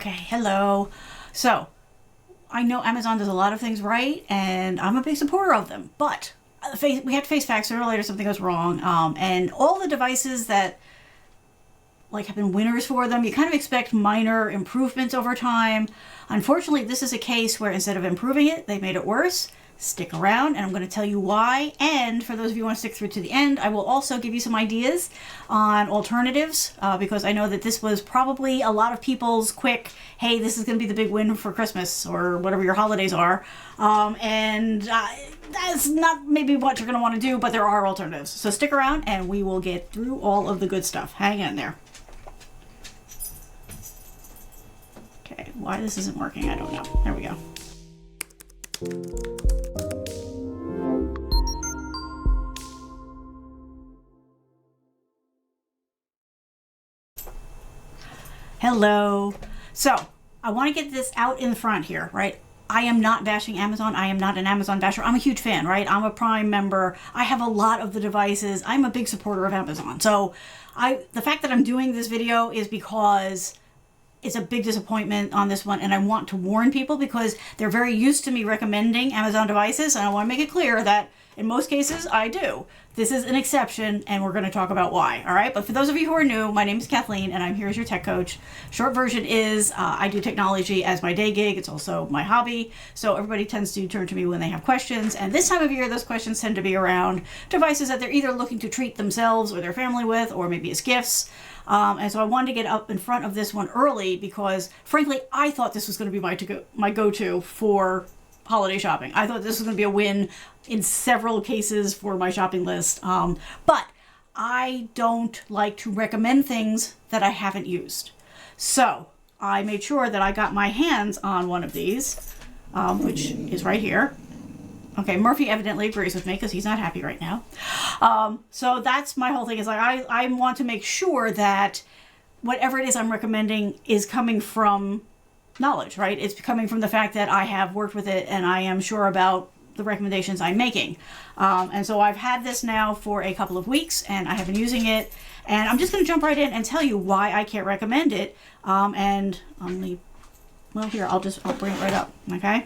Okay, hello. So, I know Amazon does a lot of things right, and I'm a big supporter of them, but we have to face facts. Sooner or later something goes wrong, and all the devices that have been winners for them, you kind of expect minor improvements over time. Unfortunately, this is a case where instead of improving it, they made it worse. Stick around, and I'm going to tell you why. And for those of you who want to stick through to the end, I will also give you some ideas on alternatives, because I know that this was probably a lot of people's quick, hey, this is going to be the big win for Christmas or whatever your holidays are. And that's not maybe what you're going to want to do, but there are alternatives. So stick around, and we will get through all of the good stuff. Hang in there. Okay, why this isn't working, I don't know. There we go. Hello. So I want to get this out in front here, right? I am not bashing Amazon. I am not an Amazon basher. I'm a huge fan, right? I'm a Prime member. I have a lot of the devices. I'm a big supporter of Amazon. So the fact that I'm doing this video is because it's a big disappointment on this one, and I want to warn people because they're very used to me recommending Amazon devices, and I want to make it clear that in most cases I do. This is an exception, and we're going to talk about why, all right? But for those of you who are new, my name is Kathleen, and I'm here as your tech coach. Short version is I do technology as my day gig. It's also my hobby, so everybody tends to turn to me when they have questions, and this time of year, those questions tend to be around devices that they're either looking to treat themselves or their family with, or maybe as gifts. And so I wanted to get up in front of this one early because, frankly, I thought this was going to be my go-to for holiday shopping. I thought this was going to be a win in several cases for my shopping list. But I don't like to recommend things that I haven't used. So I made sure that I got my hands on one of these, which is right here. Okay, Murphy evidently agrees with me because he's not happy right now. So that's my whole thing is I want to make sure that whatever it is I'm recommending is coming from knowledge, right? It's coming from the fact that I have worked with it and I am sure about the recommendations I'm making. And so I've had this now for a couple of weeks and I have been using it, and I'm just going to jump right in and tell you why I can't recommend it. And well, here, I'll bring it right up, okay?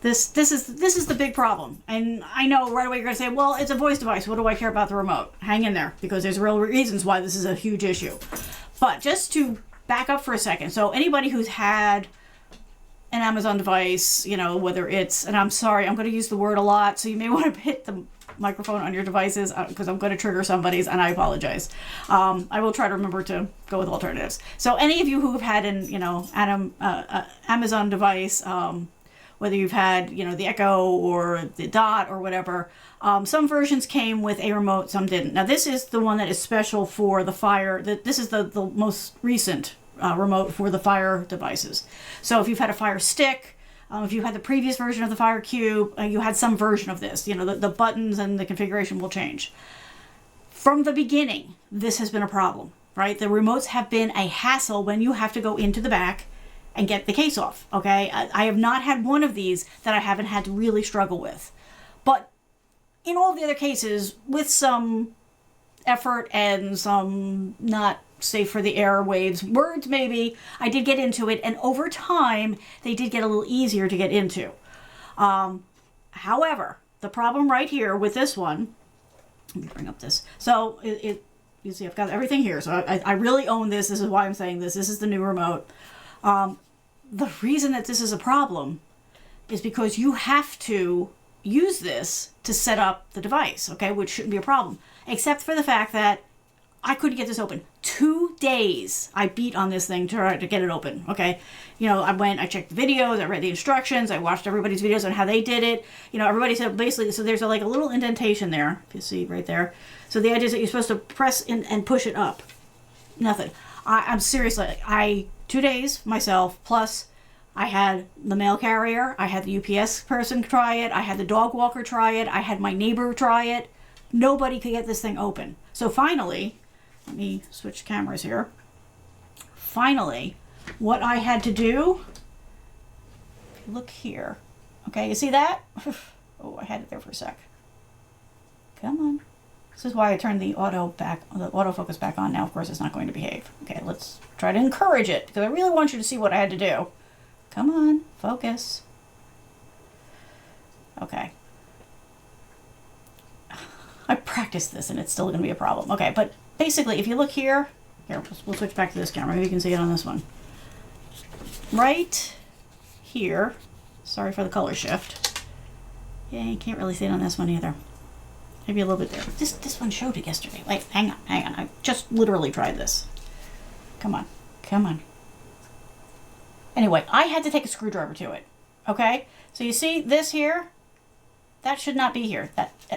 This is the big problem. And I know right away you're going to say, well, it's a voice device. What do I care about the remote? Hang in there, because there's real reasons why this is a huge issue. But just to back up for a second. So anybody who's had an Amazon device, whether it's, and I'm sorry, I'm going to use the word a lot, so you may want to hit the microphone on your devices because I'm going to trigger somebody's, and I apologize. I will try to remember to go with alternatives. So any of you who have had an Amazon device, whether you've had, the Echo or the Dot or whatever, some versions came with a remote, some didn't. Now this is the one that is special for the Fire. This is the most recent remote for the Fire devices. So if you've had a Fire Stick, if you had the previous version of the Fire Cube, you had some version of this. The buttons and the configuration will change. From the beginning, this has been a problem, right? The remotes have been a hassle when you have to go into the back and get the case off, okay? I have not had one of these that I haven't had to really struggle with. But in all the other cases, with some effort and some not safe for the airwaves words maybe, I did get into it, and over time, they did get a little easier to get into. However, the problem right here with this one, let me bring up this. So you see I've got everything here, so I really own this. This is why I'm saying this. This is the new remote. The reason that this is a problem is because you have to use this to set up the device, okay, which shouldn't be a problem, except for the fact that I couldn't get this open. 2 days I beat on this thing to try to get it open, okay? I checked the videos, I read the instructions, I watched everybody's videos on how they did it. Everybody said basically, so there's a little indentation there, if you see right there. So the idea is that you're supposed to press in and push it up. Nothing. I'm seriously, 2 days myself, plus I had the mail carrier, I had the UPS person try it, I had the dog walker try it, I had my neighbor try it. Nobody could get this thing open. So finally, let me switch cameras here. Finally, what I had to do, look here. Okay, you see that? Oh, I had it there for a sec. Come on. This is why I turned the autofocus back on. Now, of course, it's not going to behave. Okay, let's try to encourage it, because I really want you to see what I had to do. Come on, focus. Okay. I practiced this, and it's still going to be a problem. Okay, but basically, if you look here, we'll switch back to this camera. Maybe you can see it on this one. Right here. Sorry for the color shift. Yeah, you can't really see it on this one either. Maybe a little bit there. This one showed it yesterday. Wait, hang on. I just literally tried this. Come on. Come on. Anyway, I had to take a screwdriver to it. Okay? So you see this here? That should not be here.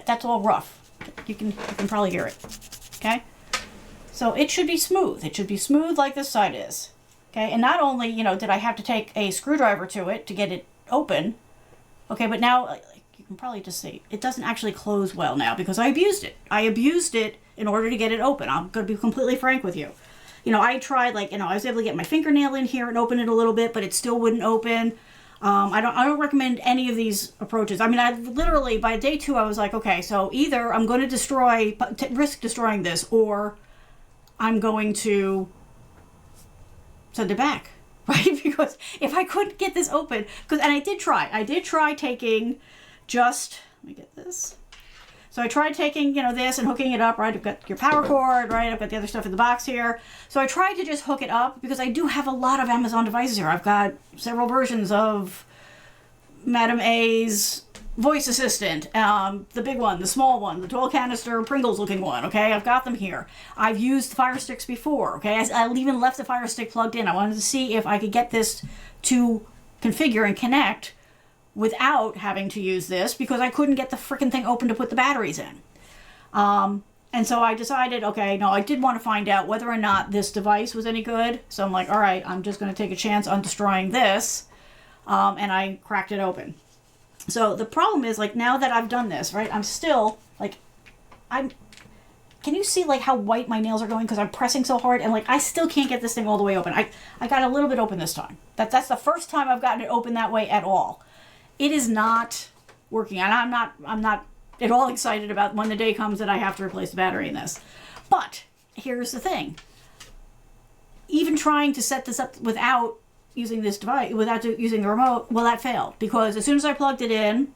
That's all rough. You can probably hear it. Okay? So it should be smooth. It should be smooth like this side is. Okay? And not only, you know, did I have to take a screwdriver to it to get it open. Okay, but now you can probably just see it doesn't actually close well now because I abused it. I abused it in order to get it open. I'm going to be completely frank with you. You know, I tried, like, you know, I was able to get my fingernail in here and open it a little bit, but it still wouldn't open. I don't recommend any of these approaches. I mean, I literally, by day 2, I was like, okay, so either I'm going to risk destroying this, or I'm going to send it back, right? Because if I couldn't get this open, and I did try taking just, let me get this. So I tried taking, you know, this and hooking it up, right? I've got your power cord, right? I've got the other stuff in the box here. So I tried to just hook it up because I do have a lot of Amazon devices here. I've got several versions of Madam A's voice assistant, the big one, the small one, the 12 canister Pringles looking one, okay? I've got them here. I've used Fire Sticks before, okay? I even left the Fire Stick plugged in. I wanted to see if I could get this to configure and connect without having to use this because I couldn't get the freaking thing open to put the batteries in. And so I decided, okay, no, I did want to find out whether or not this device was any good. So I'm like, all right, I'm just going to take a chance on destroying this. And I cracked it open. So the problem is, like, now that I've done this, right, I'm still, like, can you see, like, how white my nails are going because I'm pressing so hard? And, like, I still can't get this thing all the way open. I got a little bit open this time. That's the first time I've gotten it open that way at all. It is not working, and I'm not at all excited about when the day comes that I have to replace the battery in this. But here's the thing. Even trying to set this up without using this device, without using the remote, well, that failed. Because as soon as I plugged it in,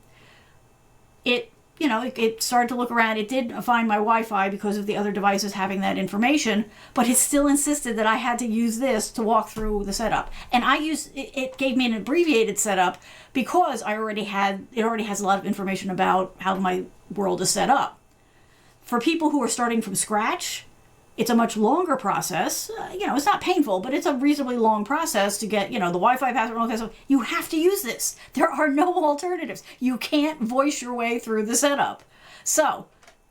it started to look around. It did find my Wi-Fi because of the other devices having that information, but it still insisted that I had to use this to walk through the setup. And it gave me an abbreviated setup because it already has a lot of information about how my world is set up. For people who are starting from scratch, it's a much longer process. It's not painful, but it's a reasonably long process to get, the Wi-Fi password and all that stuff. You have to use this. There are no alternatives. You can't voice your way through the setup. So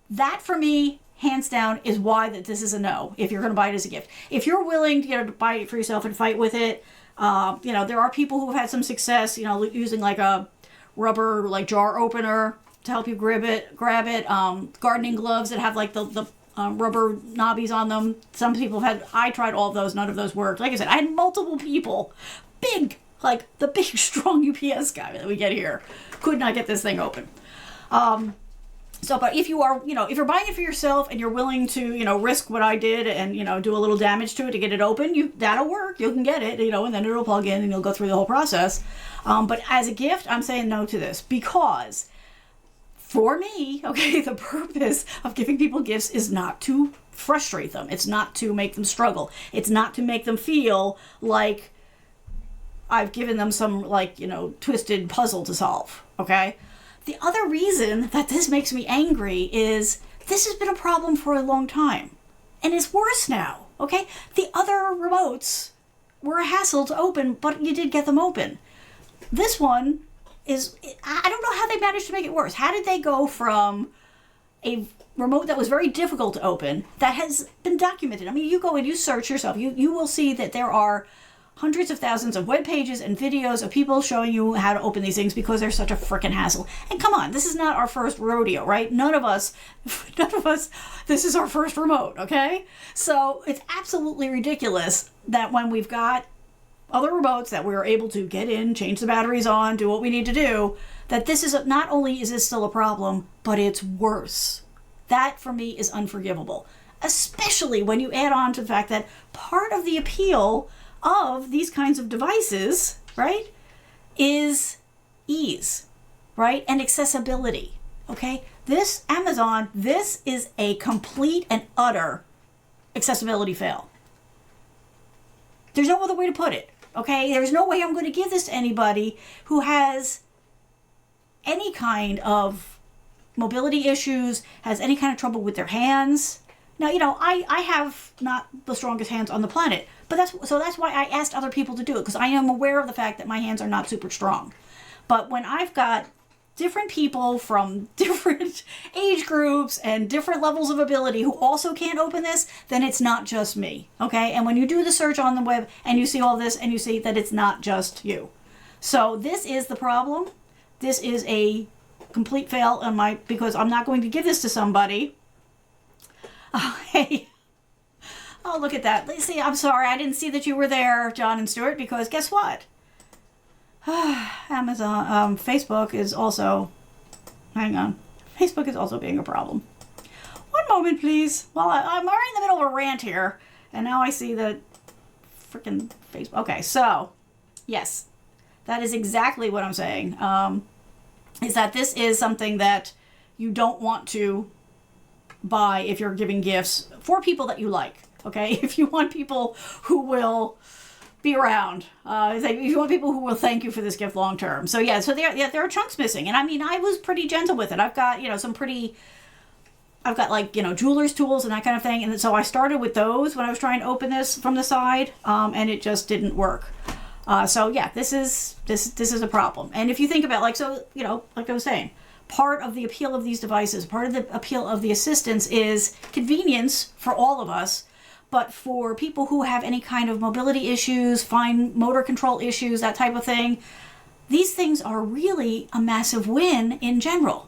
that, for me, hands down, is why that this is a no if you're going to buy it as a gift. If you're willing to buy it for yourself and fight with it, there are people who have had some success, using like a rubber jar opener to help you grab it. Gardening gloves that have like the rubber knobbies on them. Some people have I tried all of those. None of those worked. Like I said, I had multiple people, the big strong UPS guy that we get here, could not get this thing open. But if you are, if you're buying it for yourself and you're willing to, risk what I did and, do a little damage to it to get it open, that'll work. You can get it, and then it'll plug in and you'll go through the whole process. But as a gift, I'm saying no to this because for me, okay, the purpose of giving people gifts is not to frustrate them. It's not to make them struggle. It's not to make them feel like I've given them some, twisted puzzle to solve, okay? The other reason that this makes me angry is this has been a problem for a long time. And it's worse now, okay? The other remotes were a hassle to open, but you did get them open. This one I don't know how they managed to make it worse. How did they go from a remote that was very difficult to open that has been documented? I mean, you go and you search yourself. You will see that there are hundreds of thousands of web pages and videos of people showing you how to open these things because they're such a freaking hassle. And come on, this is not our first rodeo, right? None of us, this is our first remote, okay? So it's absolutely ridiculous that when we've got other remotes that we're able to get in, change the batteries on, do what we need to do, that this is not only is this still a problem, but it's worse. That for me is unforgivable, especially when you add on to the fact that part of the appeal of these kinds of devices, right, is ease, right, and accessibility. Okay, this Amazon, this is a complete and utter accessibility fail. There's no other way to put it. Okay, there's no way I'm going to give this to anybody who has any kind of mobility issues, has any kind of trouble with their hands. Now, I have not the strongest hands on the planet, but that's why I asked other people to do it, because I am aware of the fact that my hands are not super strong. But when I've got different people from different age groups and different levels of ability who also can't open this, then it's not just me, okay? And when you do the search on the web and you see all this and you see that it's not just you. So this is the problem. This is a complete fail on because I'm not going to give this to somebody. Oh, hey. Oh, look at that. Let's see, I'm sorry, I didn't see that you were there, John and Stuart, because guess what? Amazon, Facebook is also, hang on, Facebook is also being a problem. One moment, please. Well, I'm already in the middle of a rant here, and now I see that freaking Facebook. Okay, so, yes, that is exactly what I'm saying, is that this is something that you don't want to buy if you're giving gifts for people that you like, okay? If you want people who will be around, if you want people who will thank you for this gift long term. So yeah, there are chunks missing, and I mean, I was pretty gentle with it. I've got I've got like jeweler's tools and that kind of thing, and so I started with those when I was trying to open this from the side, and it just didn't work. So yeah, this is a problem. And if you think about like I was saying, part of the appeal of these devices, part of the appeal of the assistants is convenience for all of us. But for people who have any kind of mobility issues, fine motor control issues, that type of thing, these things are really a massive win in general.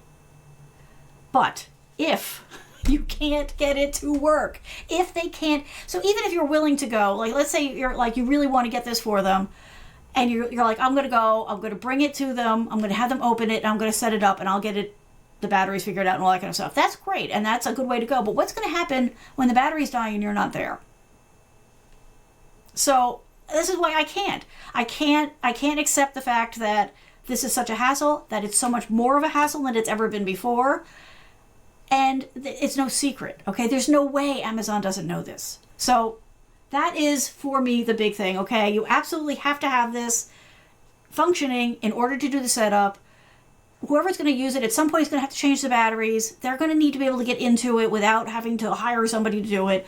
But if you can't get it to work, if they can't, so even if you're willing to go, like let's say you're like you really want to get this for them, and you're like, I'm going to bring it to them, I'm going to have them open it, and I'm going to set it up, and I'll get the batteries figured out and all that kind of stuff. That's great, and that's a good way to go. But what's going to happen when the batteries die and you're not there? So this is why I can't accept the fact that this is such a hassle, that it's so much more of a hassle than it's ever been before. And it's no secret, okay? There's no way Amazon doesn't know this. So that is, for me, the big thing, okay? You absolutely have to have this functioning in order to do the setup. Whoever's going to use it at some point is going to have to change the batteries. They're going to need to be able to get into it without having to hire somebody to do it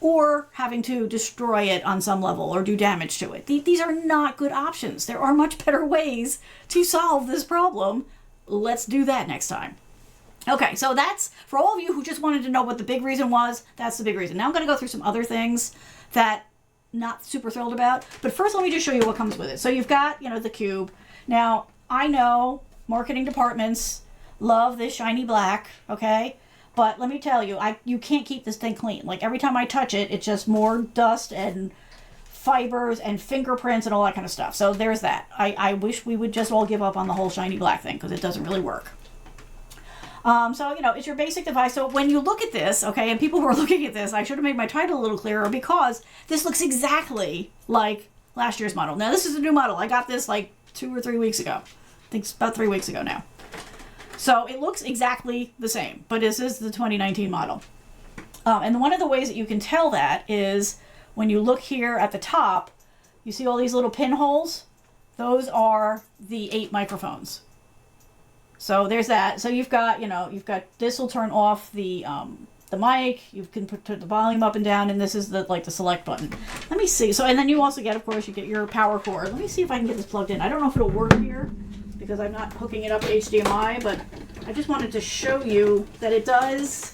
or having to destroy it on some level or do damage to it. These are not good options. There are much better ways to solve this problem. Let's do that next time. Okay, so that's, for all of you who just wanted to know what the big reason was, that's the big reason. Now I'm going to go through some other things that I'm not super thrilled about. But first, let me just show you what comes with it. So you've got, the cube. Now, I know marketing departments love this shiny black, okay? But let me tell you, you can't keep this thing clean. Like every time I touch it, it's just more dust and fibers and fingerprints and all that kind of stuff. So there's that. I wish we would just all give up on the whole shiny black thing because it doesn't really work. So, it's your basic device. So when you look at this, okay, and people who are looking at this, I should have made my title a little clearer because this looks exactly like last year's model. Now, this is a new model. I got this like 2 or 3 weeks ago. I think it's about 3 weeks ago now. So it looks exactly the same, but this is the 2019 model. And one of the ways that you can tell that is when you look here at the top, you see all these little pinholes? Those are the 8 microphones. So there's that. So you've got this will turn off the mic. You can put the volume up and down, and this is the select button. Let me see. So and then you also get, of course, you get your power cord. Let me see if I can get this plugged in. I don't know if it'll work here because I'm not hooking it up to HDMI, but I just wanted to show you that it does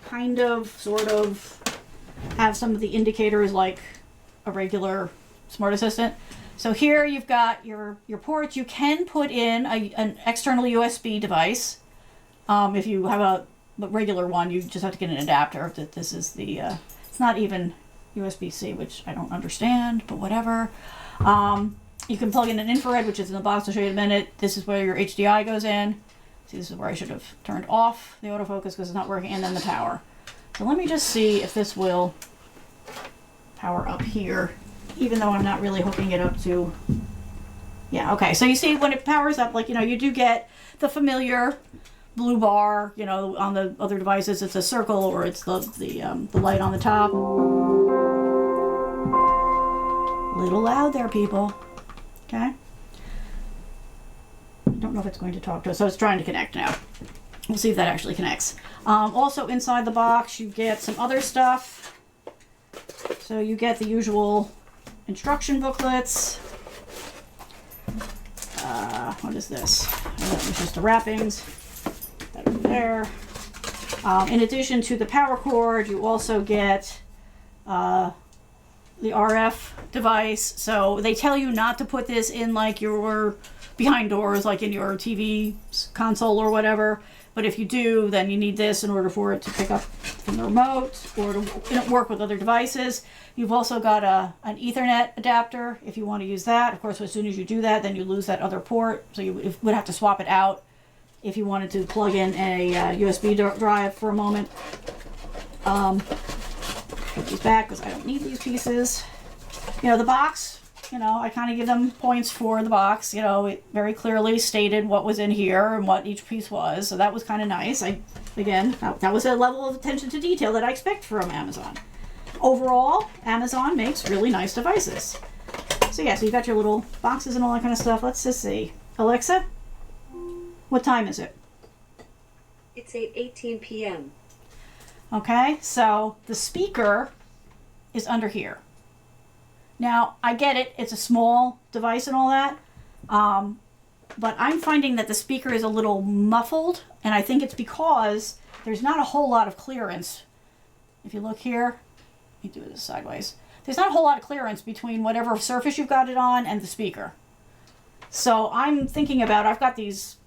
kind of, sort of have some of the indicators like a regular smart assistant. So here you've got your ports. You can put in an external USB device. If you have a regular one, you just have to get an adapter. This is it's not even USB-C, which I don't understand, but whatever. You can plug in an infrared, which is in the box. I'll show you in a minute. This is where your HDI goes in. See, this is where I should have turned off the autofocus because it's not working, and then the power. So let me just see if this will power up here, even though I'm not really hooking it up to... Yeah, okay. So you see when it powers up, like, you know, you do get the familiar blue bar, you know, on the other devices it's a circle or it's the light on the top. A little loud there, people. Okay. I don't know if it's going to talk to us, so it's trying to connect now. We'll see if that actually connects. Also inside the box, you get some other stuff. So you get the usual instruction booklets. What is this? That was just the wrappings. That over there. In addition to the power cord, you also get the RF device. So they tell you not to put this in like your behind doors, like in your TV console or whatever. But if you do, then you need this in order for it to pick up from the remote or to work with other devices. You've also got an Ethernet adapter if you want to use that. Of course, as soon as you do that, then you lose that other port. So you would have to swap it out if you wanted to plug in a USB drive for a moment. Put these back because I don't need these pieces. You know, the box, you know, I kind of give them points for the box. You know, it very clearly stated what was in here and what each piece was. So that was kind of nice. Again, that was a level of attention to detail that I expect from Amazon. Overall, Amazon makes really nice devices. So yeah, so you got your little boxes and all that kind of stuff. Let's just see. Alexa, what time is it? It's 8:18 p.m. Okay, so the speaker is under here. Now, I get it. It's a small device and all that. But I'm finding that the speaker is a little muffled. And I think it's because there's not a whole lot of clearance. If you look here, let me do this sideways. There's not a whole lot of clearance between whatever surface you've got it on and the speaker. So I'm thinking about, I've got these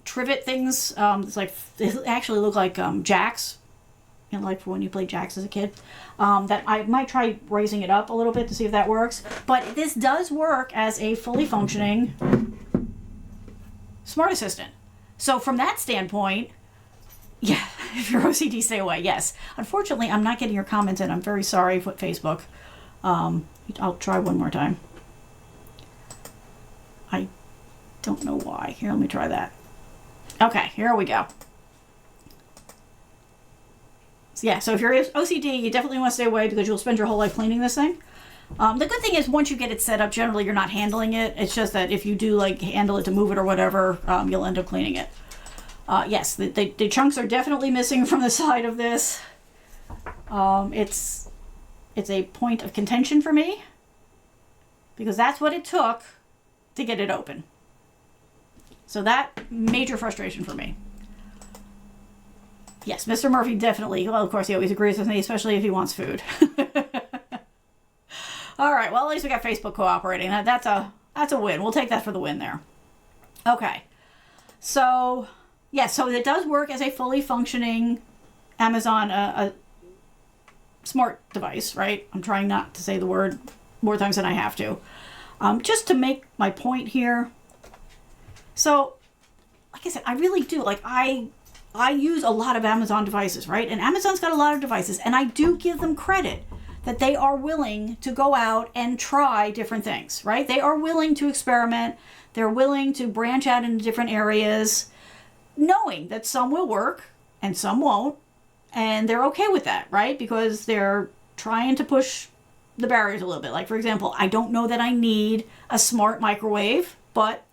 trivet things. It's like, they actually look like jacks. You know, like for when you played jacks as a kid. That I might try raising it up a little bit to see if that works. But this does work as a fully functioning smart assistant. So from that standpoint, yeah, if you're OCD, stay away, yes. Unfortunately, I'm not getting your comments in. I'm very sorry for Facebook. I'll try one more time. I don't know why. Here, let me try that. Okay, here we go. So yeah, so if you're OCD, you definitely want to stay away because you'll spend your whole life cleaning this thing. The good thing is once you get it set up, generally you're not handling it. It's just that if you do like handle it to move it or whatever, you'll end up cleaning it. Yes, the chunks are definitely missing from the side of this. It's a point of contention for me because that's what it took to get it open. So that major frustration for me. Yes, Mr. Murphy definitely, well, of course he always agrees with me, especially if he wants food. All right, well, at least we got Facebook cooperating. That's a win. We'll take that for the win there. Okay. So, yes, so it does work as a fully functioning Amazon a smart device, right? I'm trying not to say the word more times than I have to. Just to make my point here. So, like I said, I really do. Like, I use a lot of Amazon devices, right? And Amazon's got a lot of devices, and I do give them credit that they are willing to go out and try different things, right? They are willing to experiment. They're willing to branch out into different areas, knowing that some will work and some won't. And they're okay with that, right? Because they're trying to push the barriers a little bit. Like, for example, I don't know that I need a smart microwave, but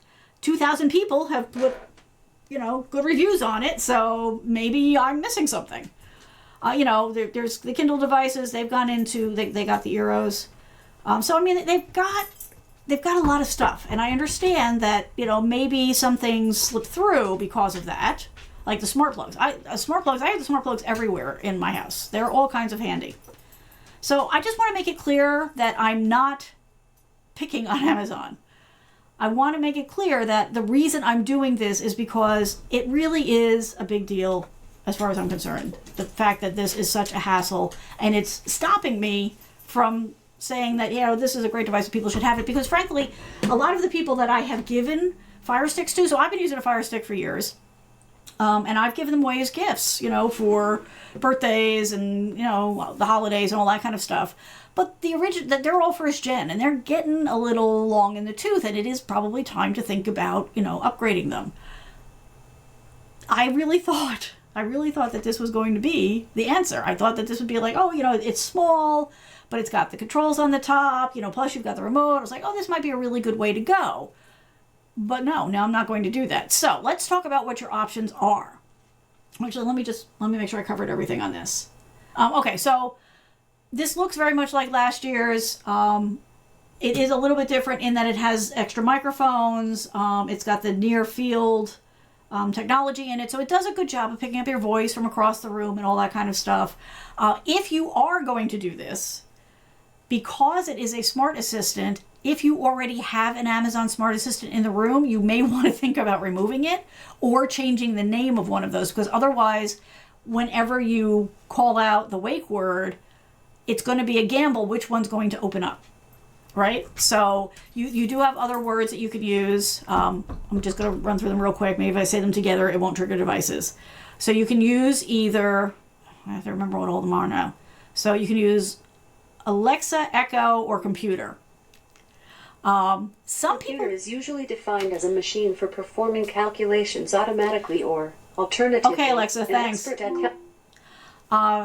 2,000 people have put, good reviews on it. So maybe I'm missing something. There's the Kindle devices. They've gone into, they got the Eros. So, I mean, they've got a lot of stuff. And I understand that, maybe some things slip through because of that. Like the smart plugs. I have the smart plugs everywhere in my house. They're all kinds of handy. So I just want to make it clear that I'm not picking on Amazon. I want to make it clear that the reason I'm doing this is because it really is a big deal as far as I'm concerned. The fact that this is such a hassle and it's stopping me from saying that, this is a great device and people should have it. Because frankly, a lot of the people that I have given Fire Sticks to, so I've been using a Fire Stick for years. And I've given them away as gifts, for birthdays and, the holidays and all that kind of stuff. But they're all first gen, and they're getting a little long in the tooth, and it is probably time to think about, upgrading them. I really thought that this was going to be the answer. I thought that this would be like, it's small, but it's got the controls on the top, plus you've got the remote. I was like, this might be a really good way to go. But no, now I'm not going to do that. So let's talk about what your options are. Actually, let me make sure I covered everything on this. Okay, so this looks very much like last year's. It is a little bit different in that it has extra microphones. It's got the near field technology in it, so it does a good job of picking up your voice from across the room and all that kind of stuff. If you are going to do this, because it is a smart assistant, if you already have an Amazon Smart Assistant in the room, you may want to think about removing it or changing the name of one of those, because otherwise, whenever you call out the wake word, it's going to be a gamble which one's going to open up, right? So you do have other words that you could use. I'm just going to run through them real quick. Maybe if I say them together, it won't trigger devices. So you can use either, I have to remember what all of them are now. So you can use Alexa, Echo, or computer. Computer is usually defined as a machine for performing calculations automatically or alternatively. Okay, Alexa, thanks.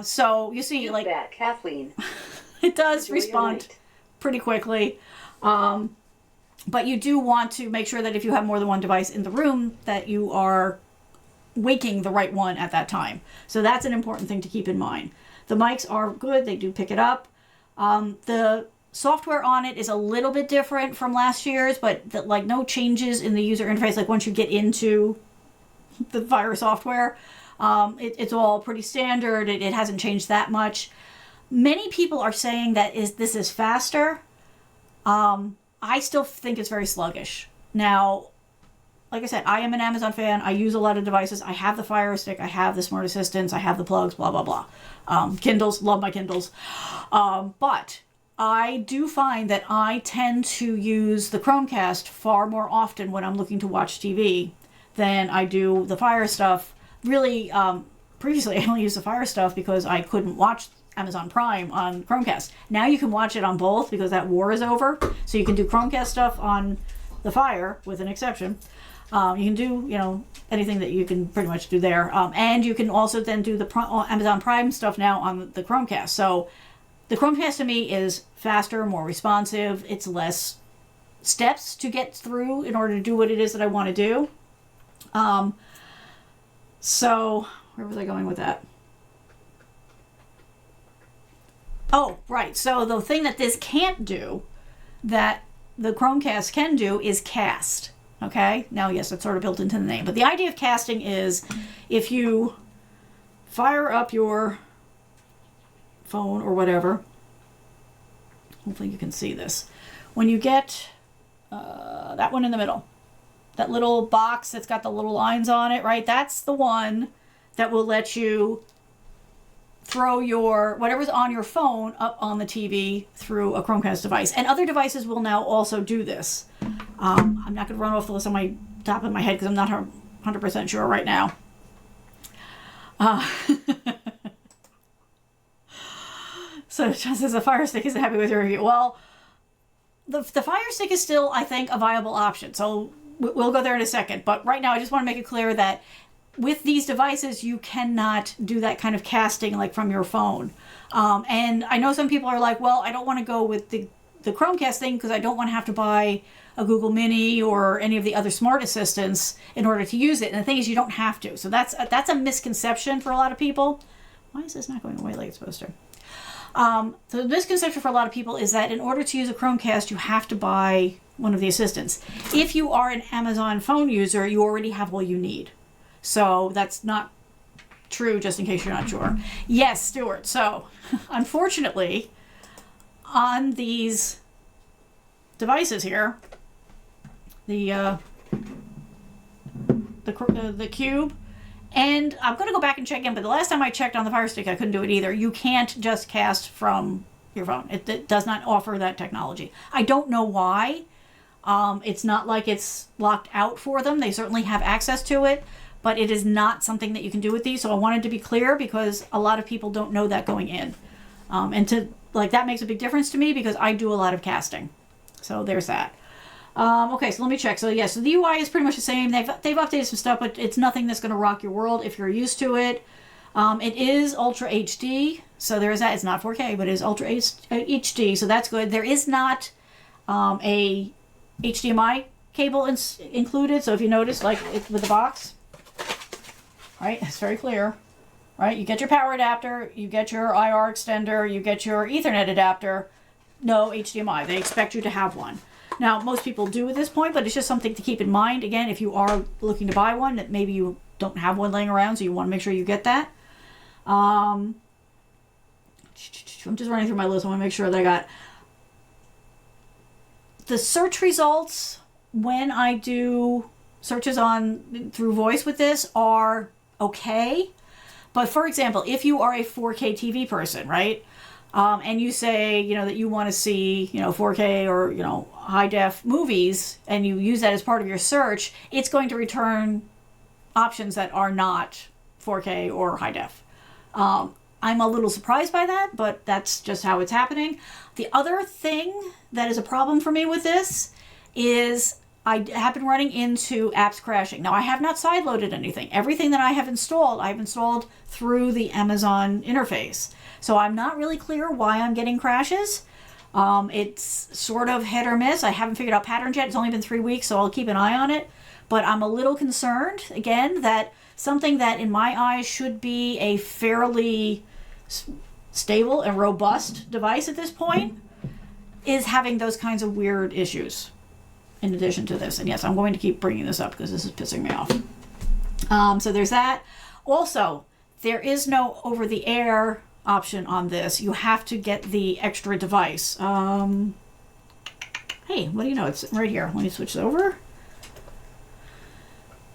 So you see, like that, Kathleen. It does respond pretty quickly. But you do want to make sure that if you have more than one device in the room, that you are waking the right one at that time. So that's an important thing to keep in mind. The mics are good. They do pick it up. The software on it is a little bit different from last year's, but no changes in the user interface. Like once you get into the Fire software, it's all pretty standard. It hasn't changed that much. Many people are saying that this is faster. I still think it's very sluggish. Now, like I said, I am an Amazon fan. I use a lot of devices. I have the Fire Stick. I have the Smart Assistants. I have the plugs, blah, blah, blah. Kindles, love my Kindles. But I do find that I tend to use the Chromecast far more often when I'm looking to watch TV than I do the Fire stuff. Really, previously I only used the Fire stuff because I couldn't watch Amazon Prime on Chromecast. Now you can watch it on both because that war is over. So you can do Chromecast stuff on the Fire with an exception. You can do, anything that you can pretty much do there. And you can also then do the Amazon Prime stuff now on the Chromecast. So the Chromecast to me is faster, more responsive. It's less steps to get through in order to do what it is that I want to do. So where was I going with that? Oh, right. So the thing that this can't do, that the Chromecast can do, is cast. Okay? Now, yes, it's sort of built into the name. But the idea of casting is if you fire up your phone or whatever, hopefully you can see this. When you get that one in the middle, that little box that's got the little lines on it, right? That's the one that will let you throw your whatever's on your phone up on the TV through a Chromecast device. And other devices will now also do this. I'm not going to run off the list on my top of my head because I'm not 100% sure right now. So John says the Fire Stick isn't happy with your review. Well, the Fire Stick is still, I think, a viable option. So we'll go there in a second. But right now I just want to make it clear that with these devices, you cannot do that kind of casting like from your phone. And I know some people are like, well, I don't want to go with the Chromecast thing because I don't want to have to buy a Google Mini or any of the other smart assistants in order to use it. And the thing is, you don't have to. So that's a misconception for a lot of people. Why is this not going away like it's supposed to? The misconception for a lot of people is that in order to use a Chromecast, you have to buy one of the assistants. If you are an Amazon phone user, you already have all you need. So that's not true, just in case you're not sure. Yes, Stuart. So unfortunately, on these devices here, the Cube, and I'm going to go back and check in, but the last time I checked on the Fire Stick, I couldn't do it either. You can't just cast from your phone. It does not offer that technology. I don't know why. It's not like it's locked out for them. They certainly have access to it, but it is not something that you can do with these. So I wanted to be clear because a lot of people don't know that going in. And to like, that makes a big difference to me because I do a lot of casting. So there's that. Okay, so let me check. So yeah, so the UI is pretty much the same. They've updated some stuff, but it's nothing that's going to rock your world if you're used to it. It is Ultra HD, so there is that. It's not 4K, but it is Ultra HD, so that's good. There is not a HDMI cable included, so if you notice, like with the box, right, it's very clear, right? You get your power adapter, you get your IR extender, you get your Ethernet adapter, no HDMI. They expect you to have one. Now, most people do at this point, but it's just something to keep in mind. Again, if you are looking to buy one, that maybe you don't have one laying around, so you want to make sure you get that. I'm just running through my list. I want to make sure that I got the search results when I do searches through voice with this are okay. But for example, if you are a 4K TV person, right? And you say, that you want to see, 4K or, high def movies, and you use that as part of your search, it's going to return options that are not 4K or high def. I'm a little surprised by that, but that's just how it's happening. The other thing that is a problem for me with this is I have been running into apps crashing. Now, I have not sideloaded anything. Everything that I have installed, I've installed through the Amazon interface. So I'm not really clear why I'm getting crashes. It's sort of hit or miss. I haven't figured out patterns yet. It's only been 3 weeks, so I'll keep an eye on it. But I'm a little concerned, again, that something that in my eyes should be a fairly stable and robust device at this point is having those kinds of weird issues in addition to this. And yes, I'm going to keep bringing this up because this is pissing me off. So there's that. Also, there is no over-the-air option on this. You have to get the extra device. Hey, what do you know? It's right here. Let me switch it over.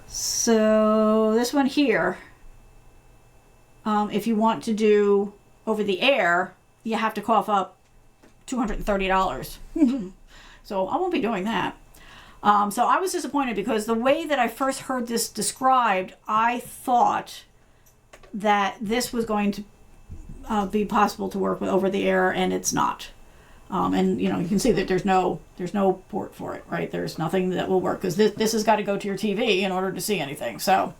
So this one here, if you want to do over the air, you have to cough up $230. So I won't be doing that. So I was disappointed because the way that I first heard this described, I thought that this was going to be possible to work with over the air, and it's not. And you can see that there's no port for it, right? There's nothing that will work because this has got to go to your TV in order to see anything. So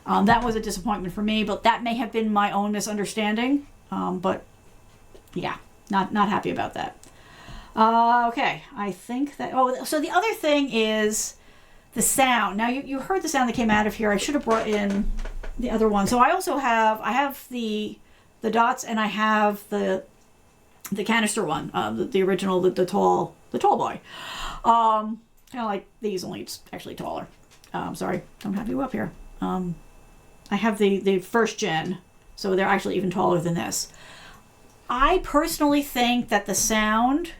that was a disappointment for me, but that may have been my own misunderstanding. But yeah, not happy about that. Okay, I think that. Oh, so the other thing is the sound. Now you heard the sound that came out of here. I should have brought in the other one. So I also have the dots, and I have the canister one, the original, the tall boy. Kind of like these, only it's actually taller. Sorry, don't have you up here. I have the first gen, so they're actually even taller than this. I personally think that the sound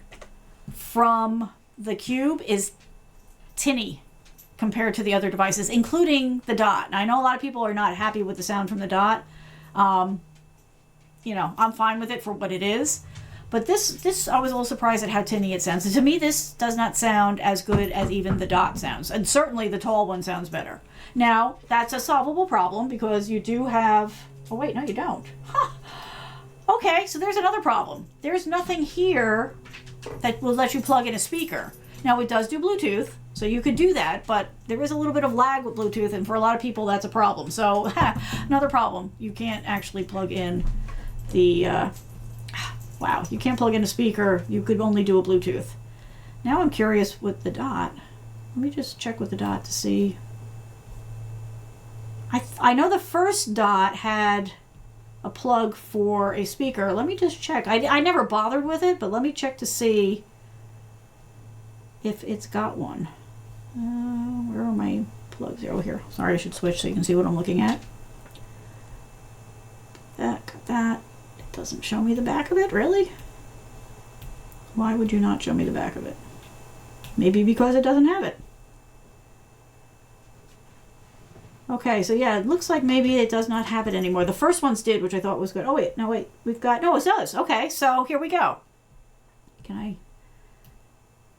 from the Cube is tinny compared to the other devices, including the Dot. And I know a lot of people are not happy with the sound from the Dot. I'm fine with it for what it is. But this I was a little surprised at how tinny it sounds. And to me, this does not sound as good as even the Dot sounds. And certainly the tall one sounds better. Now, that's a solvable problem because you do have... Oh, wait, no, you don't. Huh. Okay, so there's another problem. There's nothing here that will let you plug in a speaker. Now, it does do Bluetooth, so you could do that, but there is a little bit of lag with Bluetooth, and for a lot of people, that's a problem. So, another problem. You can't actually plug in the... Wow, you can't plug in a speaker. You could only do a Bluetooth. Now I'm curious with the Dot. Let me just check with the Dot to see. I know the first Dot had a plug for a speaker. Let me just check. I never bothered with it, but let me check to see if it's got one. Where are my plugs? Oh, here. Sorry, I should switch so you can see what I'm looking at. That. It doesn't show me the back of it, really? Why would you not show me the back of it? Maybe because it doesn't have it. Okay, so yeah, it looks like maybe it does not have it anymore. The first ones did, which I thought was good. Oh, wait, no, wait. We've got... No, it does. Okay, so here we go. Can I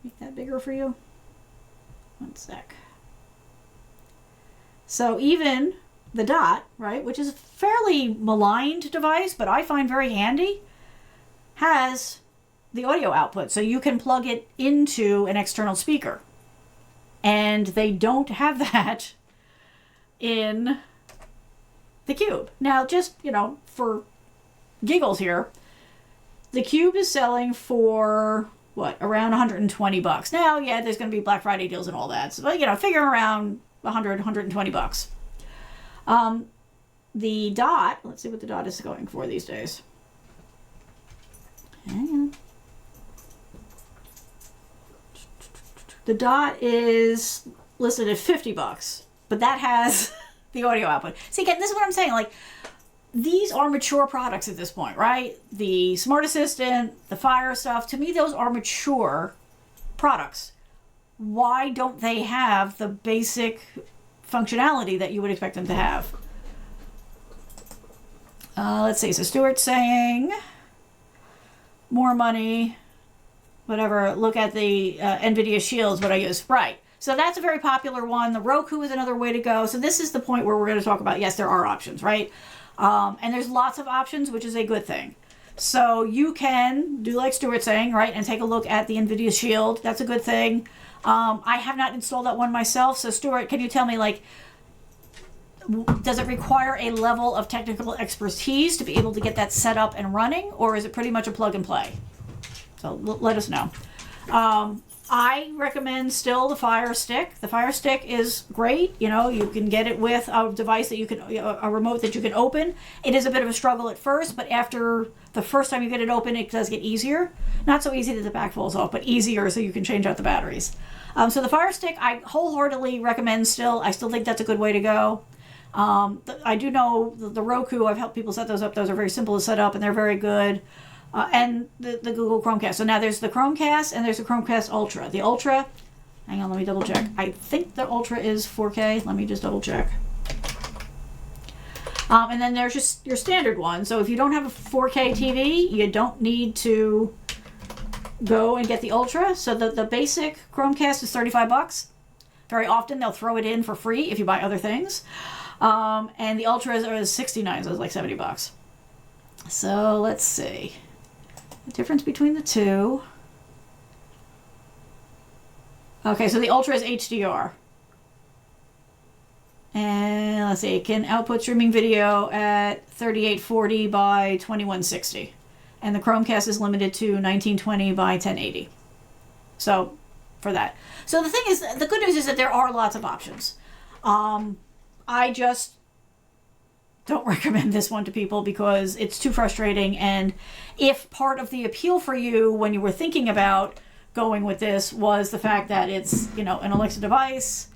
make that bigger for you? One sec. So even the Dot, right, which is a fairly maligned device, but I find very handy, has the audio output. So you can plug it into an external speaker. And they don't have that in the Cube. Now, just, for giggles here, the Cube is selling for, around $120. Now, yeah, there's going to be Black Friday deals and all that. So, figure around $120. The Dot, let's see what the Dot is going for these days. Hang on. The Dot is listed at $50, but that has the audio output. See, again, this is what I'm saying. Like, these are mature products at this point, right? The Smart Assistant, the Fire stuff, to me, those are mature products. Why don't they have the basic functionality that you would expect them to have? Let's see. So Stuart's saying more money, whatever. Look at the NVIDIA Shields, what I use. Right. So that's a very popular one. The Roku is another way to go. So this is the point where we're going to talk about, yes, there are options, right? And there's lots of options, which is a good thing. So you can do like Stuart's saying, right, and take a look at the NVIDIA Shield. That's a good thing. I have not installed that one myself. So Stuart, can you tell me, like, does it require a level of technical expertise to be able to get that set up and running, or is it pretty much a plug and play? So let us know. I recommend still the Fire Stick. The Fire Stick is great. You can get it with a device that you can, a remote that you can open. It is a bit of a struggle at first, but after the first time you get it open, it does get easier. Not so easy that the back falls off, but easier so you can change out the batteries. So the Fire Stick, I wholeheartedly recommend still. I still think that's a good way to go. I do know the Roku, I've helped people set those up. Those are very simple to set up, and they're very good. And the Google Chromecast. So now there's the Chromecast and there's the Chromecast Ultra. The Ultra, hang on, let me double check. I think the Ultra is 4K. Let me just double check. And then there's just your standard one. So if you don't have a 4K TV, you don't need to go and get the Ultra. So the basic Chromecast is $35. Very often they'll throw it in for free if you buy other things. And the Ultra is $69, so it's like $70. So let's see. The difference between the two. Okay, so the Ultra is HDR. And let's see, it can output streaming video at 3840 by 2160. And the Chromecast is limited to 1920 by 1080. So, for that. So the thing is, the good news is that there are lots of options. I just don't recommend this one to people because it's too frustrating. And if part of the appeal for you when you were thinking about going with this was the fact that it's, an Alexa device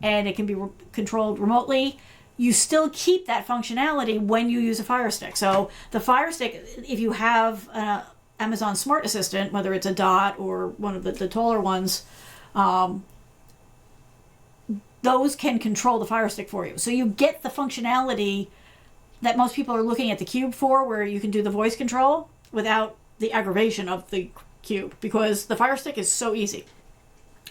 and it can be controlled remotely, you still keep that functionality when you use a Fire Stick. So the Fire Stick, if you have an Amazon Smart Assistant, whether it's a Dot or one of the taller ones, those can control the Fire Stick for you. So you get the functionality that most people are looking at the Cube for, where you can do the voice control without the aggravation of the Cube, because the Fire Stick is so easy.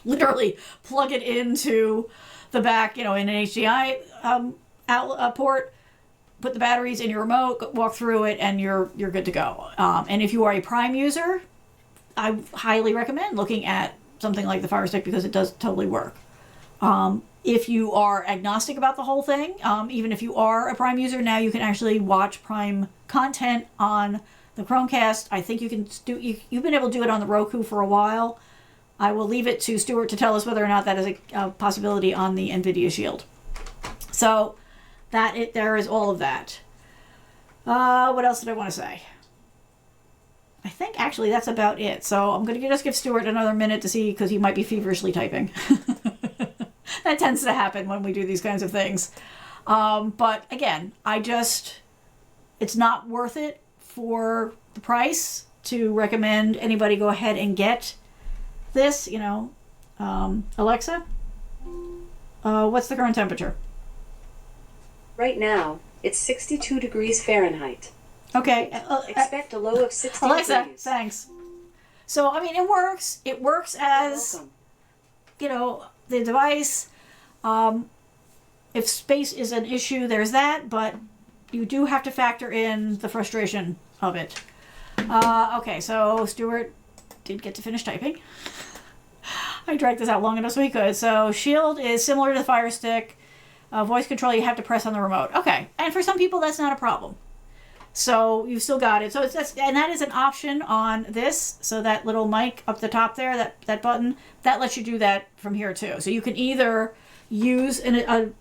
Literally plug it into the back, in an HDMI outlet port, put the batteries in your remote, walk through it, and you're good to go. And if you are a Prime user, I highly recommend looking at something like the Fire Stick because it does totally work. If you are agnostic about the whole thing, even if you are a Prime user, now you can actually watch Prime content on the Chromecast. I think you can you've been able to do it on the Roku for a while. I will leave it to Stuart to tell us whether or not that is a possibility on the NVIDIA Shield. So there is all of that. What else did I want to say? I think actually that's about it. So I'm going to just give Stuart another minute to see, because he might be feverishly typing. That tends to happen when we do these kinds of things. But again, it's not worth it for the price to recommend anybody go ahead and get this, Alexa, what's the current temperature? Right now, it's 62 degrees Fahrenheit. Okay. Expect a low of 60 Alexa, degrees. thanks. So, it works. It works as, the device. if space is an issue, there's that, but you do have to factor in the frustration of it. Okay, so Stuart did get to finish typing. I dragged this out long enough so he could. So Shield is similar to the Fire Stick. Voice control, you have to press on the remote. Okay, and for some people that's not a problem. So you've still got it. So and that is an option on this. So that little mic up the top there, that button, that lets you do that from here too. So you can either use a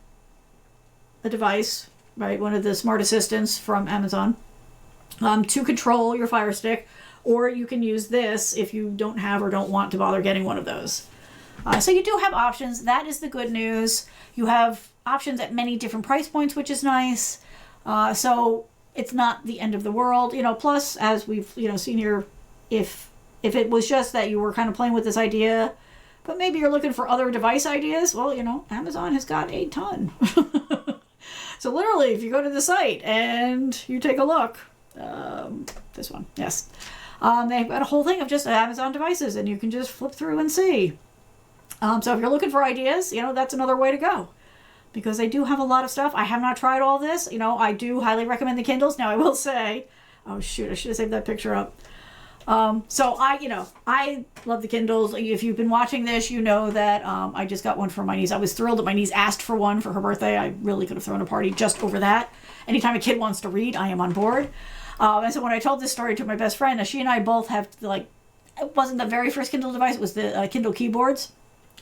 device, right, one of the smart assistants from Amazon, to control your Fire Stick, or you can use this if you don't have or don't want to bother getting one of those. So you do have options. That is the good news. You have options at many different price points, which is nice. So it's not the end of the world. Plus, as we've seen here, if it was just that you were kind of playing with this idea, but maybe you're looking for other device ideas, well, Amazon has got a ton. So literally, if you go to the site and you take a look, this one, yes. They've got a whole thing of just Amazon devices, and you can just flip through and see. So if you're looking for ideas, that's another way to go, because they do have a lot of stuff. I have not tried all this. I do highly recommend the Kindles. Now I will say, oh shoot, I should have saved that picture up. So I love the Kindles. If you've been watching this, you know that I just got one for my niece. I was thrilled that my niece asked for one for her birthday. I really could have thrown a party just over that. Anytime a kid wants to read, I am on board. And so when I told this story to my best friend, she and I both have, it wasn't the very first Kindle device, it was the Kindle keyboards.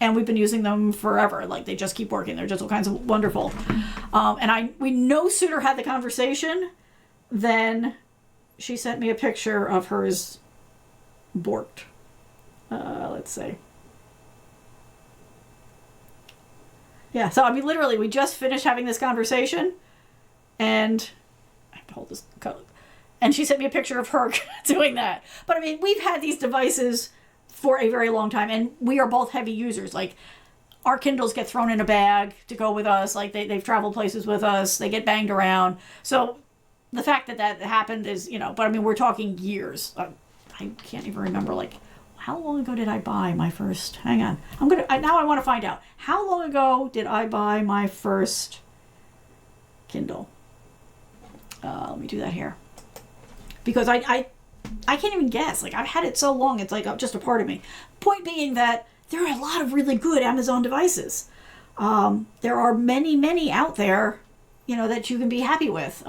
And we've been using them forever. They just keep working. They're just all kinds of wonderful. And we no sooner had the conversation than she sent me a picture of hers borked. Let's see. Yeah, so literally, we just finished having this conversation, and I have to hold this color. And she sent me a picture of her doing that. But we've had these devices for a very long time, and we are both heavy users. Our Kindles get thrown in a bag to go with us. They've traveled places with us. They get banged around. So the fact that happened is, but we're talking years. I can't even remember, how long ago did I buy my first, hang on. Now I want to find out. How long ago did I buy my first Kindle? Let me do that here. Because I can't even guess. I've had it so long, it's just a part of me. Point being that there are a lot of really good Amazon devices. There are many, many out there, that you can be happy with.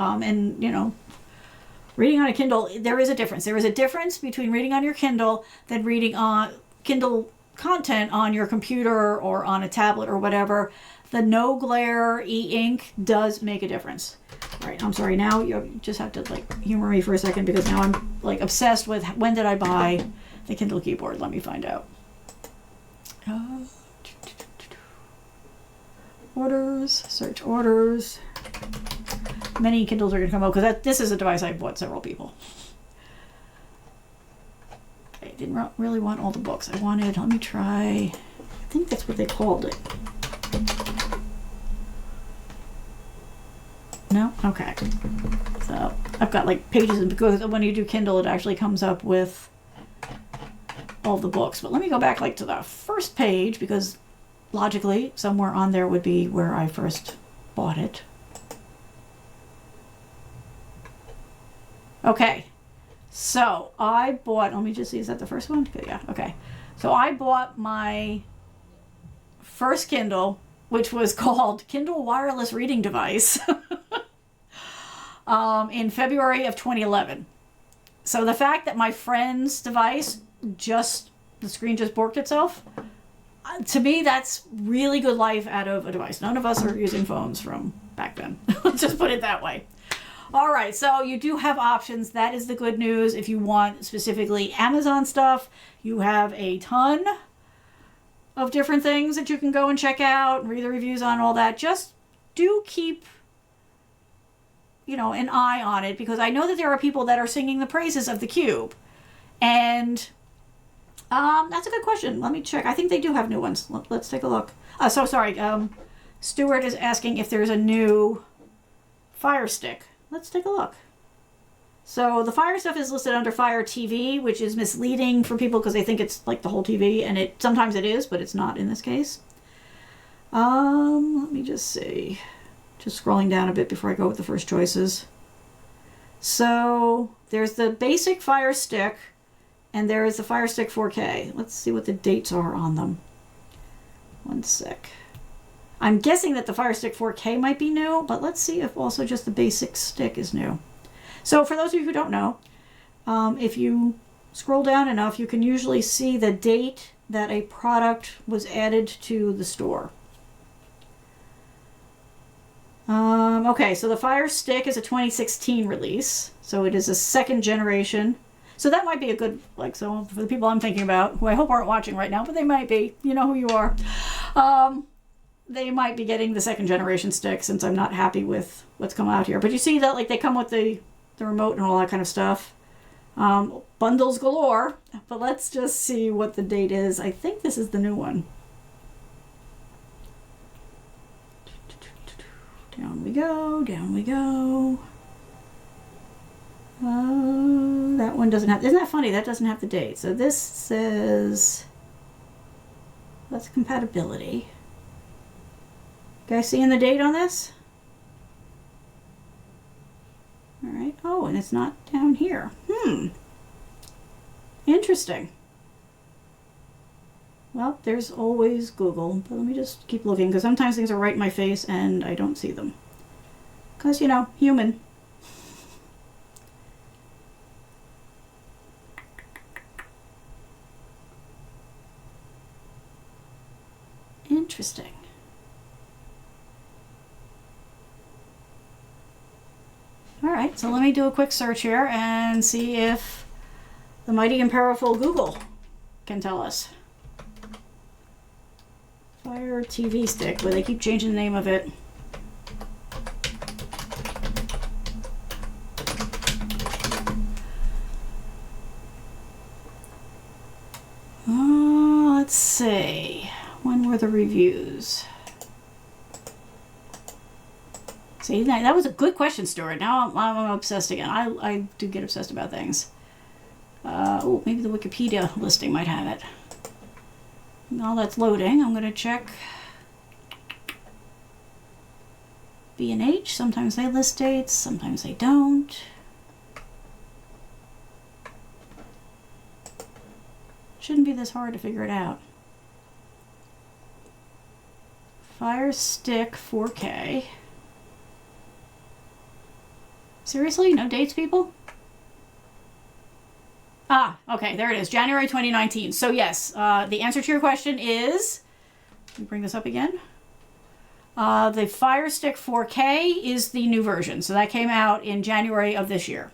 Reading on a Kindle, there is a difference. There is a difference between reading on your Kindle than reading on Kindle content on your computer or on a tablet or whatever. The no glare e-ink does make a difference. All right, I'm sorry. Now you just have to humor me for a second, because now I'm obsessed with when did I buy the Kindle keyboard. Let me find out. Orders, search orders. Many Kindles are going to come up, because this is a device I bought several people. I didn't really want all the books. I wanted, let me try, I think that's what they called it. No? Okay. So I've got pages, and because when you do Kindle, it actually comes up with all the books. But let me go back to the first page, because logically somewhere on there would be where I first bought it. Okay, so I bought, let me just see, is that the first one? Yeah, okay. So I bought my first Kindle, which was called Kindle Wireless Reading Device, in February of 2011. So the fact that my friend's device the screen just borked itself, to me, that's really good life out of a device. None of us are using phones from back then. Let's just put it that way. All right, so you do have options. That is the good news. If you want specifically Amazon stuff, you have a ton of different things that you can go and check out and read the reviews on, all that. Just do keep, an eye on it, because I know that there are people that are singing the praises of the Cube. And that's a good question. Let me check. I think they do have new ones. Let's take a look. So sorry. Stuart is asking if there's a new Fire Stick. Let's take a look. So the Fire stuff is listed under Fire TV, which is misleading for people because they think it's the whole TV, and sometimes it is, but it's not in this case. Let me just see. Just scrolling down a bit before I go with the first choices. So there's the basic Fire Stick, and there is the Fire Stick 4K. Let's see what the dates are on them. One sec. I'm guessing that the Fire Stick 4K might be new, but let's see if also just the basic stick is new. So for those of you who don't know, if you scroll down enough, you can usually see the date that a product was added to the store. Okay, so the Fire Stick is a 2016 release, so it is a second generation. So that might be a good, like, so for the people I'm thinking about, who I hope aren't watching right now, but they might be, you know who you are. They might be getting the second generation stick, since I'm not happy with what's come out here. But you see that, like, they come with the remote and all that kind of stuff. Bundles galore, but let's just see what the date is. I think this is the new one. Down we go, down we go. That one doesn't have, isn't that funny? That doesn't have the date. So this says, that's compatibility. Guys seeing the date on this? All right. Oh, and it's not down here. Interesting. Well, there's always Google, but let me just keep looking, because sometimes things are right in my face and I don't see them. Because, you know, human. Interesting. All right, so let me do a quick search here and see if the mighty and powerful Google can tell us. Fire TV Stick, where they keep changing the name of it. Let's see. When were the reviews? See, that was a good question, Stuart. Now I'm obsessed again. I do get obsessed about things. Oh, maybe the Wikipedia listing might have it. While that's loading, I'm going to check B&H. Sometimes they list dates, sometimes they don't. Shouldn't be this hard to figure it out. Fire Stick 4K. Seriously? No dates, people? Ah, okay, there it is. January 2019. So yes, the answer to your question is, let me bring this up again. The Fire Stick 4K is the new version. So that came out in January of this year.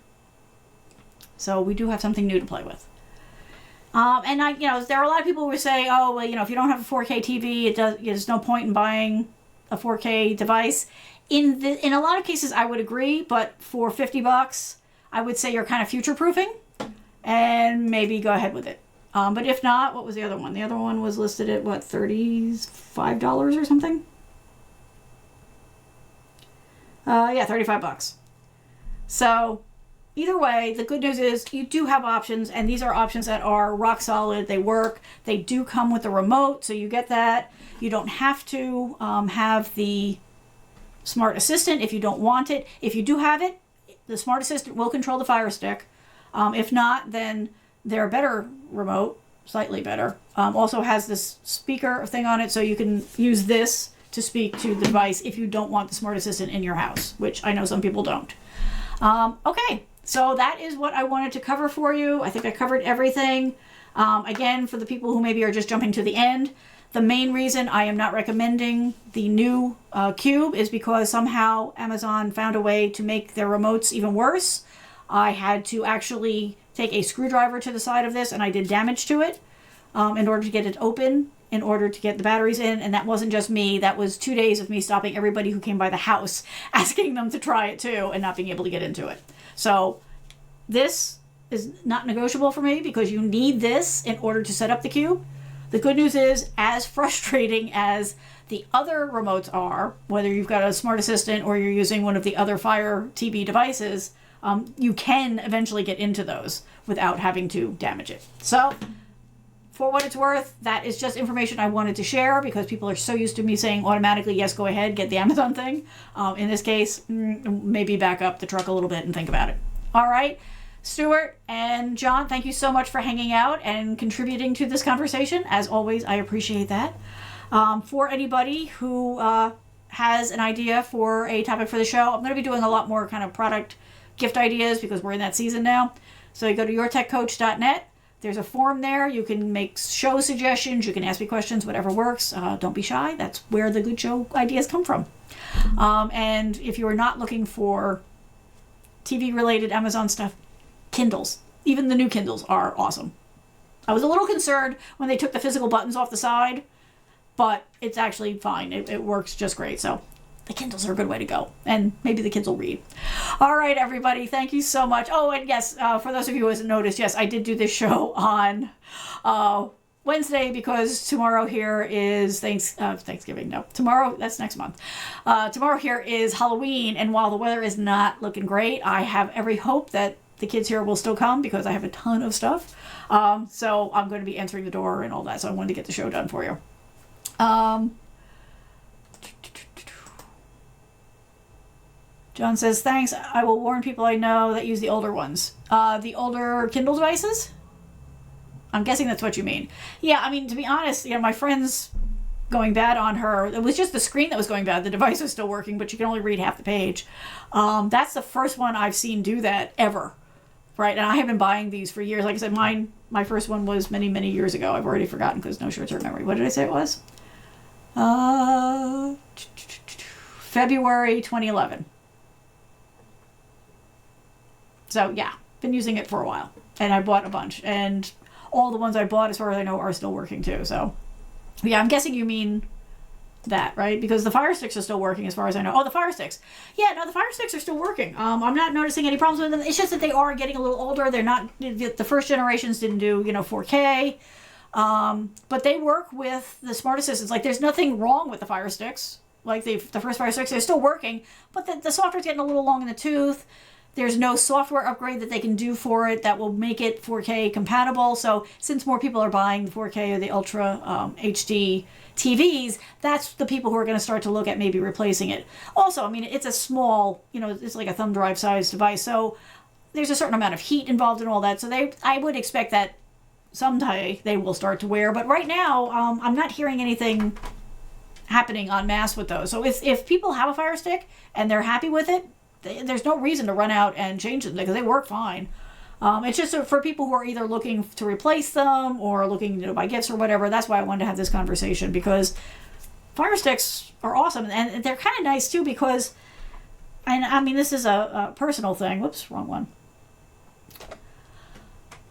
So we do have something new to play with. And there are a lot of people who say, oh, well, if you don't have a 4K TV, there's no point in buying a 4K device. In a lot of cases, I would agree, but for $50, I would say you're kind of future-proofing, and maybe go ahead with it. But if not, what was the other one? The other one was listed at, what, $35 or something? Yeah, $35. So either way, the good news is you do have options, and these are options that are rock solid. They work. They do come with a remote, so you get that. You don't have to have the Smart Assistant if you don't want it. If you do have it, the Smart Assistant will control the Fire Stick. If not, then their better remote, slightly better, also has this speaker thing on it, so you can use this to speak to the device if you don't want the Smart Assistant in your house, which I know some people don't. Okay, so that is what I wanted to cover for you. I think I covered everything. Again, for the people who maybe are just jumping to the end, the main reason I am not recommending the new Cube is because somehow Amazon found a way to make their remotes even worse. I had to actually take a screwdriver to the side of this, and I did damage to it in order to get it open, in order to get the batteries in. And that wasn't just me. That was 2 days of me stopping everybody who came by the house, asking them to try it too, and not being able to get into it. So this is not negotiable for me, because you need this in order to set up the Cube. The good news is, as frustrating as the other remotes are, whether you've got a Smart Assistant or you're using one of the other Fire TV devices, you can eventually get into those without having to damage it. So for what it's worth, that is just information I wanted to share because people are so used to me saying automatically, yes, go ahead, get the Amazon thing. In this case, maybe back up the truck a little bit and think about it. All right. Stuart and John, thank you so much for hanging out and contributing to this conversation. As always, I appreciate that. For anybody who has an idea for a topic for the show, I'm going to be doing a lot more kind of product gift ideas because we're in that season now. So you go to yourtechcoach.net. There's a form there. You can make show suggestions. You can ask me questions, whatever works. Don't be shy. That's where the good show ideas come from. And if you are not looking for TV-related Amazon stuff, Kindles. Even the new Kindles are awesome. I was a little concerned when they took the physical buttons off the side, but it's actually fine. It works just great. So the Kindles are a good way to go. And maybe the kids will read. All right, everybody. Thank you so much. Oh, and yes, for those of you who hasn't noticed, yes, I did do this show on Wednesday because tomorrow here is Thanksgiving. No, tomorrow, that's next month. Tomorrow here is Halloween. And while the weather is not looking great, I have every hope that the kids here will still come because I have a ton of stuff. So I'm going to be answering the door and all that. So I wanted to get the show done for you. John says, thanks. I will warn people I know that use the older ones. The older Kindle devices? I'm guessing that's what you mean. Yeah, I mean, to be honest, my friend's going bad on her. It was just the screen that was going bad. The device was still working, but you can only read half the page. That's the first one I've seen do that ever. Right, and I have been buying these for years. Like I said, my first one was many, many years ago. I've already forgotten because no short-term memory. What did I say it was? February 2011. So, yeah, been using it for a while. And I bought a bunch. And all the ones I bought, as far as I know, are still working too. So, yeah, I'm guessing you mean that, right? Because the Fire Sticks are still working as far as I know. Oh, the Fire Sticks. Yeah, no, the Fire Sticks are still working. I'm not noticing any problems with them. It's just that they are getting a little older. They're not, the first generations didn't do, 4K. But they work with the smart assistants. Like, there's nothing wrong with the Fire Sticks. Like, the first Fire Sticks, they're still working. But the software's getting a little long in the tooth. There's no software upgrade that they can do for it that will make it 4K compatible. So since more people are buying the 4K or the Ultra HD TVs, that's the people who are going to start to look at maybe replacing it. Also, I mean, it's a small, it's like a thumb drive size device. So there's a certain amount of heat involved in all that. So I would expect that someday they will start to wear. But right now, I'm not hearing anything happening en masse with those. So if people have a Fire Stick and they're happy with it, there's no reason to run out and change them because they work fine. It's just for people who are either looking to replace them or looking to buy gifts or whatever. That's why I wanted to have this conversation because Fire Sticks are awesome. And they're kind of nice too because, and I mean, this is a personal thing. Whoops, wrong one.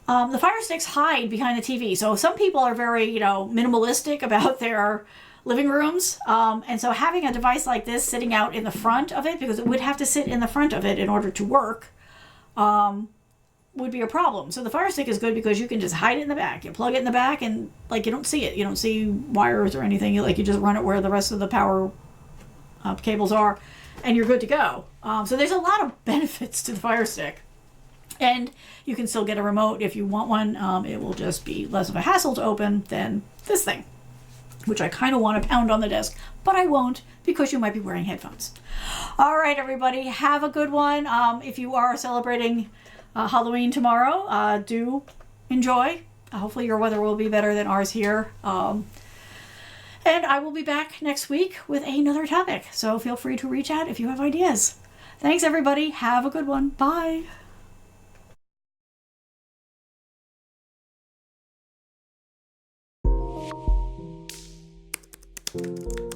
The Fire Sticks hide behind the TV. So some people are very, minimalistic about their living rooms. And so having a device like this sitting out in the front of it, because it would have to sit in the front of it in order to work, would be a problem. So the Fire Stick is good because you can just hide it in the back. You plug it in the back and you don't see it. You don't see wires or anything. You just run it where the rest of the power cables are and you're good to go. So there's a lot of benefits to the Fire Stick. And you can still get a remote if you want one. It will just be less of a hassle to open than this thing, which I kind of want to pound on the desk, but I won't because you might be wearing headphones. All right, everybody, have a good one. If you are celebrating Halloween tomorrow, do enjoy. Hopefully your weather will be better than ours here. And I will be back next week with another topic. So feel free to reach out if you have ideas. Thanks, everybody. Have a good one. Bye. Thank you.